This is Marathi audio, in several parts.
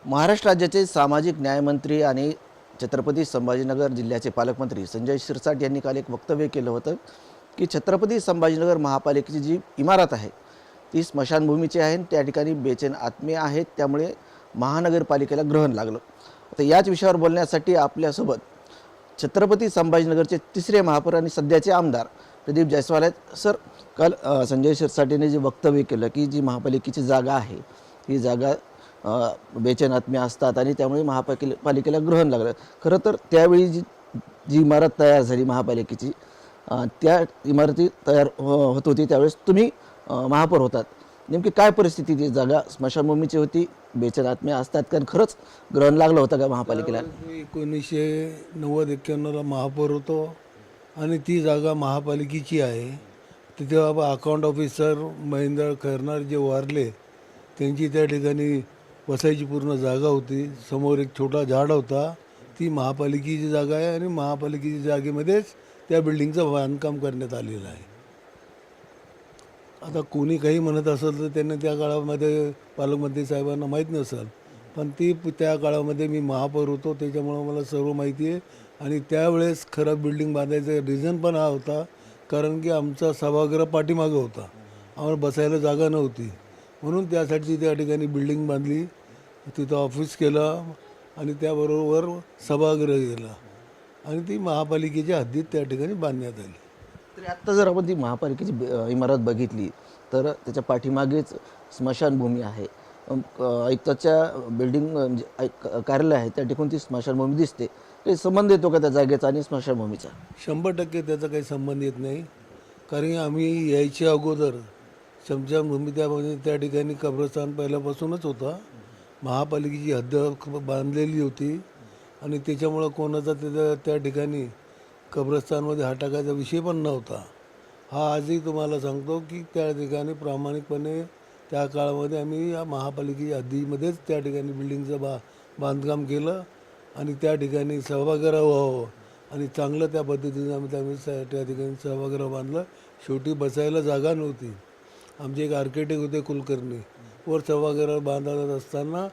महाराष्ट्र राज्याचे सामाजिक न्यायमंत्री आणि छत्रपती संभाजीनगर जिल्ह्याचे पालकमंत्री संजय शिरसाट यांनी काल एक वक्तव्य केलं होतं की छत्रपती संभाजीनगर महापालिकेची जी इमारत आहे ती स्मशानभूमीची आहे. त्या ठिकाणी बेचैन आत्मे आहेत, त्यामुळे महानगरपालिकेला ग्रहण लागलं. आता याच विषयावर बोलण्यासाठी आपल्यासोबत छत्रपती संभाजीनगरचे तिसरे महापौर आणि सध्याचे आमदार प्रदीप जयस्वाल आहेत. सर, काल संजय शिरसाट यांनी जे वक्तव्य केलं की जी महापालिकेची जागा आहे ही जागा बेचैन आत्मे असतात आणि त्यामुळे महापालिकेला ग्रहण लागलं. खरं तर त्यावेळी जी जी इमारत तयार झाली महापालिकेची, त्या इमारती तयार होत होती त्यावेळेस तुम्ही महापौर होतात. नेमकी काय परिस्थिती, ती जागा स्मशानभूमीची होती, बेचैन आत्मे असतात, कारण खरंच ग्रहण लागलं होतं का महापालिकेला? मी 1990-91ला महापौर होतो आणि ती जागा महापालिकेची आहे. तिथे बाबा अकाउंट ऑफिसर महेंद्र खैरनार जे वारले त्यांची त्या ठिकाणी बसायची पूर्ण जागा होती. समोर एक छोटा झाड होता. ती महापालिकेची जागा आहे आणि महापालिकेच्या जागेमध्येच त्या बिल्डिंगचं बांधकाम करण्यात आलेलं आहे. आता कोणी काही म्हणत असेल तर त्यांना त्या काळामध्ये पालकमंत्री साहेबांना माहीत नसेल, पण त्या काळामध्ये मी महापौर होतो त्याच्यामुळं मला सर्व माहिती आहे. आणि त्यावेळेस खरं बिल्डिंग बांधायचं रिझन पण हा होता, कारण की आमचा सभागृह पाठीमागं होता, आम्हाला बसायला जागा नव्हती, म्हणून त्यासाठी त्या ठिकाणी बिल्डिंग बांधली, तिथं ऑफिस केलं आणि त्याबरोबर सभागृह गेला आणि ती महापालिकेच्या हद्दीत त्या ठिकाणी बांधण्यात आली. तरी आत्ता जर आपण ती महापालिकेची इमारत बघितली तर त्याच्या पाठीमागेच स्मशानभूमी आहे. आयुक्ताच्या बिल्डिंग म्हणजे कार्यालय आहे त्या ठिकाणी ती स्मशानभूमी दिसते. काही संबंध येतो का त्या जागेचा आणि स्मशानभूमीचा? 100% त्याचा काही संबंध येत नाही, कारण आम्ही यायच्या अगोदर स्मशानभूमी त्यामध्ये त्या ठिकाणी कब्रस्तान पहिल्यापासूनच होता. महापालिकेची हद्द बांधलेली होती आणि त्याच्यामुळं कोणाचा त्या ठिकाणी कब्रस्तानमध्ये हात टाकायचा विषय पण नव्हता. हा आजही तुम्हाला सांगतो की त्या ठिकाणी प्रामाणिकपणे त्या काळामध्ये आम्ही या महापालिकेच्या हद्दीमध्येच त्या ठिकाणी बिल्डिंगचं बांधकाम केलं आणि त्या ठिकाणी सभागृह व्हावं आणि चांगलं त्या पद्धतीने आम्ही त्या ठिकाणी सभागृह बांधलं. शेवटी बसायला जागा नव्हती. आमचे एक आर्किटेक्ट होते कुलकर्णी, वर सभागृह बांधत असताना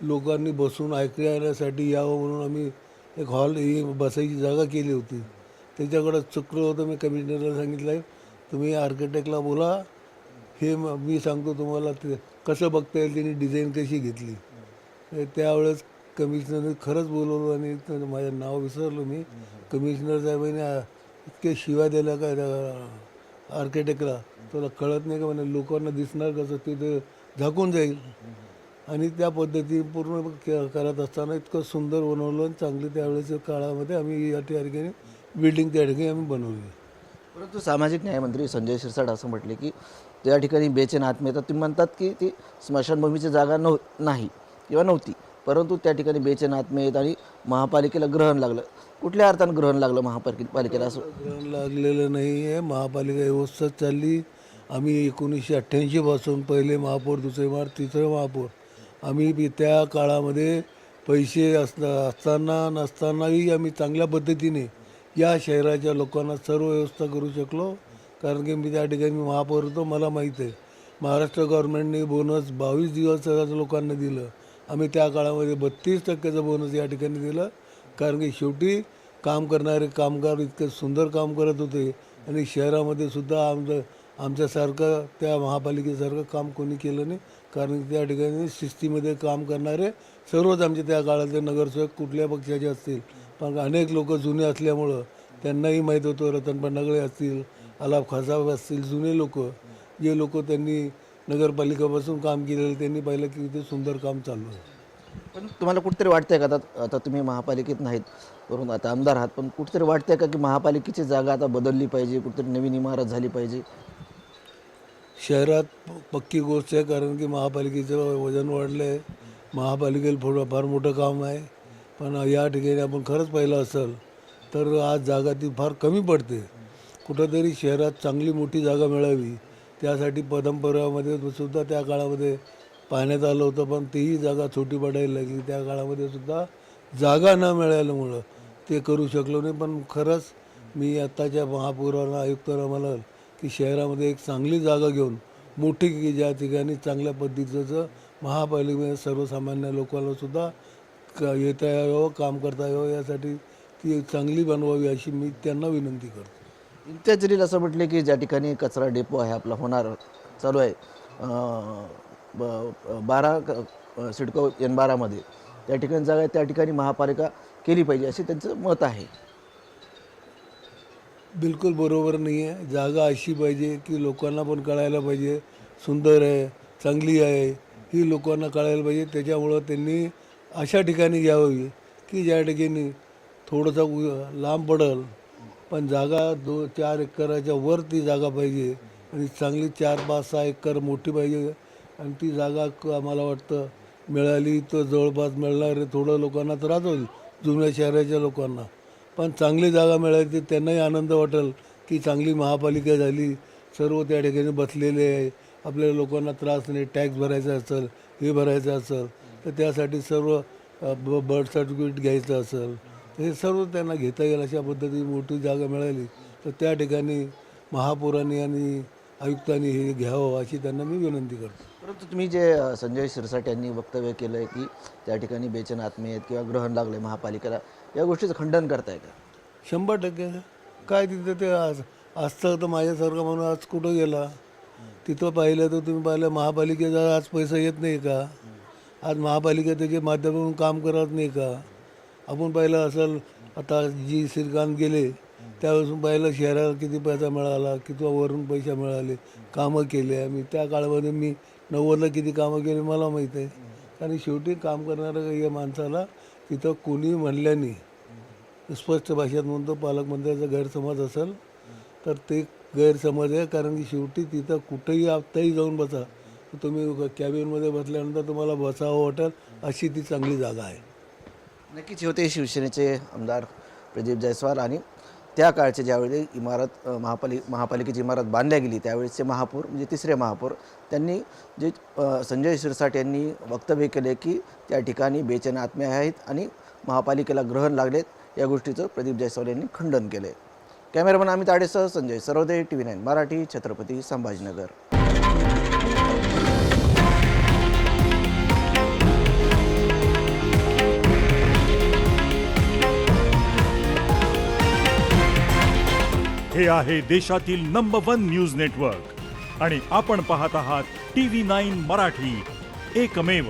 लोकांनी बसून ऐकण्यासाठी यावं म्हणून आम्ही एक हॉल ही बसायची जागा केली होती. त्याच्याकडं चुकलं होतं. मी कमिशनरला सांगितलं आहे तुम्ही आर्किटेक्टला बोला, हे मी सांगतो तुम्हाला ते कसं बघता येईल, त्यांनी डिझाईन कशी घेतली. त्यावेळेस कमिशनरने खरंच बोलवलं आणि माझं नाव विसरलो मी. कमिशनर साहेबांनी इतके शिव्या दिल्या काय त्या आर्किटेक्टला, तुला कळत नाही का म्हणे, लोकांना दिसणार कसं, ते झाकून जाईल. आणि त्या पद्धती पूर्ण करत असताना इतकं सुंदर बनवलं आणि चांगली त्यावेळेच्या काळामध्ये आम्ही या ठिकाणी बिल्डिंग त्या ठिकाणी आम्ही बनवली. परंतु सामाजिक न्यायमंत्री संजय शिरसाट असं म्हटले की त्या ठिकाणी बेचैन आत्मे येतात. तुम्ही म्हणतात की ती स्मशानभूमीची जागा नाही किंवा नव्हती, परंतु त्या ठिकाणी बेचैन आत्मे आहेत आणि महापालिकेला ग्रहण लागलं. कुठल्या अर्थानं ग्रहण लागलं महापालिकेला? असं ग्रहण लागलेलं नाही आहे. महापालिका व्यवस्थित चालली. आम्ही 1988 पासून पहिले महापौर, दुसरे महापौर, तिसरे महापौर, आम्ही त्या काळामध्ये पैसे असताना नसतानाही आम्ही चांगल्या पद्धतीने या शहराच्या लोकांना सर्व व्यवस्था करू शकलो. कारण की मी त्या ठिकाणी महापौर होतो, मला माहीत आहे. महाराष्ट्र गव्हर्नमेंटने बोनस 22 दिवस लोकांना दिलं. आम्ही त्या काळामध्ये 32% बोनस या ठिकाणी दिलं, कारण की शेवटी काम करणारे कामगार इतकं सुंदर काम करत होते आणि शहरामध्ये सुद्धा आमच्यासारखं त्या महापालिकेसारखं काम कोणी केलं नाही. कारण त्या ठिकाणी शिस्तीमध्ये काम करणारे सर्वच आमचे त्या काळातले नगरसेवक कुठल्या पक्षाचे असतील, पण अनेक लोक जुने असल्यामुळं त्यांनाही माहीत होतं. रतन पन्नागळे असतील, आलाप खासाब असतील, जुने लोक, जे लोक त्यांनी नगरपालिकेपासून काम केलेलं, त्यांनी पाहिलं की इथे सुंदर काम चालू आहे. पण तुम्हाला कुठेतरी वाटतंय का, आता तुम्ही महापालिकेत नाहीत, परंतु आता आमदार आहात, पण कुठेतरी वाटतंय का की महापालिकेची जागा आता बदलली पाहिजे, कुठेतरी नवीन इमारत झाली पाहिजे? शहरात पक्की गोष्ट आहे, कारण की महापालिकेचं वजन वाढलं आहे. महापालिकेला फार मोठं काम आहे. पण या ठिकाणी आपण खरंच पाहिलं असेल तर आज जागा ती फार कमी पडते. कुठंतरी शहरात चांगली मोठी जागा मिळावी त्यासाठी परंपरामध्ये सुद्धा त्या काळामध्ये पाहण्यात आलं होतं, पण तीही जागा छोटी पडायला लागली. त्या काळामध्ये सुद्धा जागा न मिळाल्यामुळं ते करू शकलो नाही. पण खरंच मी आत्ताच्या महापौरांना, आयुक्तांना म्हणाल की शहरामध्ये एक चांगली जागा घेऊन मोठी, की ज्या ठिकाणी चांगल्या पद्धतीचं महापालिकेमध्ये सर्वसामान्य लोकांना सुद्धा येता यावं, काम करता यावं, यासाठी ती चांगली बनवावी अशी मी त्यांना विनंती करतो. इम्तियाज जलील असं म्हटले की ज्या ठिकाणी कचरा डेपो आहे आपला होणार चालू आहे 12 सिडको N12मध्ये, त्या ठिकाणी जागा आहे त्या ठिकाणी महापालिका केली पाहिजे असे त्यांचं मत आहे. बिलकुल बरोबर नाही आहे. जागा अशी पाहिजे की लोकांना पण कळायला पाहिजे सुंदर आहे, चांगली आहे, ही लोकांना कळायला पाहिजे. त्याच्यामुळं त्यांनी अशा ठिकाणी घ्यावी की ज्या ठिकाणी थोडंसं लांब पडेल, पण जागा 2-4 एकराच्या वर ती जागा पाहिजे आणि चांगली 4-5-6 एकर मोठी पाहिजे. आणि ती जागा आम्हाला वाटतं मिळाली तर जवळपास मिळणार आहे. थोडं लोकांना त्रास होईल जुन्या शहराच्या लोकांना, पण चांगली जागा मिळाली तर त्यांनाही आनंद वाटेल की चांगली महापालिका झाली, सर्व त्या ठिकाणी बसलेले आहे, आपल्याला लोकांना त्रास नाही. टॅक्स भरायचा असेल, हे भरायचं असेल तर त्यासाठी सर्व बर्थ सर्टिफिकेट घ्यायचं असेल हे सर्व त्यांना घेता येईल. अशा पद्धतीने मोठी जागा मिळाली तर त्या ठिकाणी महापौरांनी आणि आयुक्तांनी हे घ्यावं अशी त्यांना मी विनंती करतो. परंतु तुम्ही जे संजय शिरसाट यांनी वक्तव्य केलं आहे की त्या ठिकाणी बेचैन आत्मे आहेत किंवा ग्रहण लागले महापालिकेला, या गोष्टीचं खंडन करताय का? 100% काय तिथं ते असतं तर माझ्यासारखा म्हणून आज कुठं गेला तिथं पाहिलं तर तुम्ही पाहिलं महापालिकेचा आज पैसा येत नाही का? आज महापालिका त्याच्या माध्यमातून काम करत नाही का? आपण पाहिलं असेल आता जी श्रीकांत गेले त्यावेळेस पाहिलं शहराला किती पैसा मिळाला, किती वरून पैसे मिळाले, कामं केले. आम्ही त्या काळामध्ये मी 90ला किती कामं केली मला माहीत आहे. कारण शेवटी काम करणाऱ्या या माणसाला तिथं कोणी म्हणल्याने स्पष्ट भाषेत म्हणतो पालकमंत्र्याचा गैरसमज असेल तर ते गैरसमज आहे. कारण की शेवटी तिथं कुठंही आत्ताही जाऊन बसा तर तुम्ही कॅबिनमध्ये बसल्यानंतर तुम्हाला बसावं वाटेल अशी ती चांगली जागा आहे. नक्कीच होते शिवसेनेचे आमदार प्रदीप जयस्वाल आणि त्या काळचे ज्यावेळी इमारत महापालिकेची इमारत बांधल्या गेली त्यावेळेसचे महापौर म्हणजे तिसरे महापौर त्यांनी जे संजय शिरसाट यांनी वक्तव्य केले की त्या ठिकाणी बेचैन आत्मे आहेत आणि महापालिकेला ग्रहण लागलेत, या गोष्टीचं प्रदीप जयस्वाल यांनी खंडन केले. कॅमेरामन अमित आडेसह संजय सर्वोदय TV9 मराठी, छत्रपती संभाजीनगर. हे आहे देशातील नंबर 1 न्यूज नेटवर्क आणि आपण पाहत आहात TV9 मराठी, एकमेव.